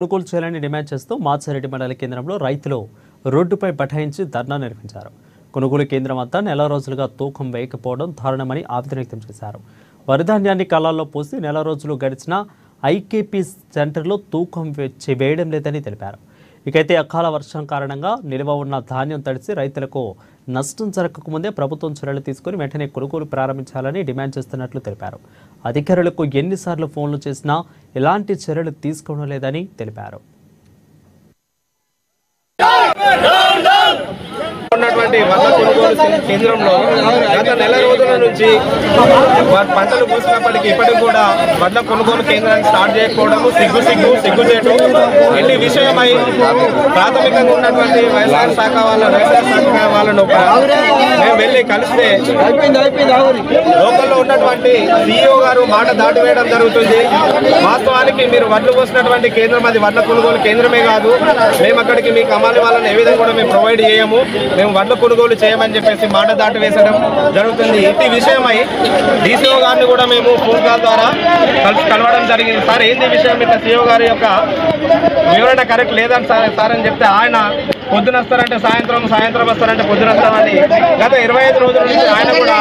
కొనుగోలు చేయాలని డిమాండ్ చేస్తూ మాచారెడ్డి మండల కేంద్రంలో రైతులు రోడ్డుపై బఠాయించి ధర్నా నిర్వహించారు. కొనుగోలు కేంద్రం అంతా నెల రోజులుగా తూకం వేయకపోవడం దారుణమని ఆవేదన వ్యక్తం చేశారు. వరిధాన్యాన్ని కళ్ళాల్లో పోసి నెల రోజులు గడిచినా ఐకేపీ సెంటర్లో తూకం వేయడం లేదని తెలిపారు. ఇకైతే అకాల వర్షం కారణంగా నిల్వ ఉన్న ధాన్యం తడిసి రైతులకు నష్టం జరగకముందే ప్రభుత్వం చర్యలు తీసుకుని వెంటనే కొనుగోలు ప్రారంభించాలని డిమాండ్ చేస్తున్నట్లు తెలిపారు. అధికారులకు ఎన్నిసార్లు ఫోన్లు చేసినా ఎలాంటి చర్యలు తీసుకోవడం లేదని తెలిపారు. ఉన్నటువంటి వడ్ల కొనుగోలు కేంద్రంలో గత నెల రోజుల నుంచి పంటలు పూసినప్పటికీ ఇప్పటికి కూడా వడ్ల కొనుగోలు కేంద్రాన్ని స్టార్ట్ చేయకపోవడము సిగ్గుచేటు ఎన్ని విషయమై ప్రాథమికంగా ఉన్నటువంటి వ్యవసాయ శాఖ వాళ్ళను మేము వెళ్ళి కలిస్తే లోకల్లో ఉన్నటువంటి సిఇఓ గారు మాట దాటివేయడం జరుగుతుంది. వాస్తవానికి మీరు వడ్లు పోసినటువంటి కేంద్రం అది వడ్ల కొనుగోలు కేంద్రమే కాదు. మేము అక్కడికి మీకు అమ్మాలి వాళ్ళని ఏ విధంగా కూడా మేము ప్రొవైడ్ చేయము, మేము వడ్ల కొనుగోలు చేయమని చెప్పేసి మాట దాటి వేసడం జరుగుతుంది. ఇంటి విషయమై డీసీఓ గారిని కూడా మేము ఫోన్ కాల్ ద్వారా కలవడం జరిగింది. సార్ ఏంది విషయం, ఇట్లా సిఇఓ గారి యొక్క వివరణ కరెక్ట్ లేదని సార్ అని చెప్తే ఆయన పొద్దున వస్తారంటే సాయంత్రం వస్తారంటే పొద్దున వస్తామని గత 25 రోజుల నుంచి ఆయన కూడా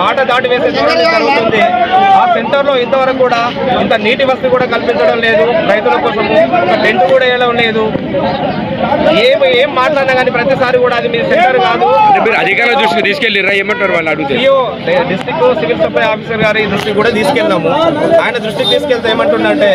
మాట దాటి వేసే జరుగుతుంది. ఆ సెంటర్లో ఇంతవరకు కూడా ఇంత నీటి వసతి కూడా కల్పించడం లేదు, రైతుల కోసం ఒక టెంట్ కూడా వేయడం లేదు. ఏం మాట్లాడినా కానీ ప్రతిసారి కూడా అది మీ సెంటర్ కాదు, మీరు అధికారుల దృష్టికి తీసుకెళ్ళిరా ఏమంటారు వాళ్ళు అడుగుతారు. డిస్ట్రిక్ట్ సివిల్ సప్లై ఆఫీసర్ గారి దృష్టికి కూడా తీసుకెళ్ళాము. ఆయన దృష్టికి తీసుకెళ్తే ఏమంటుందంటే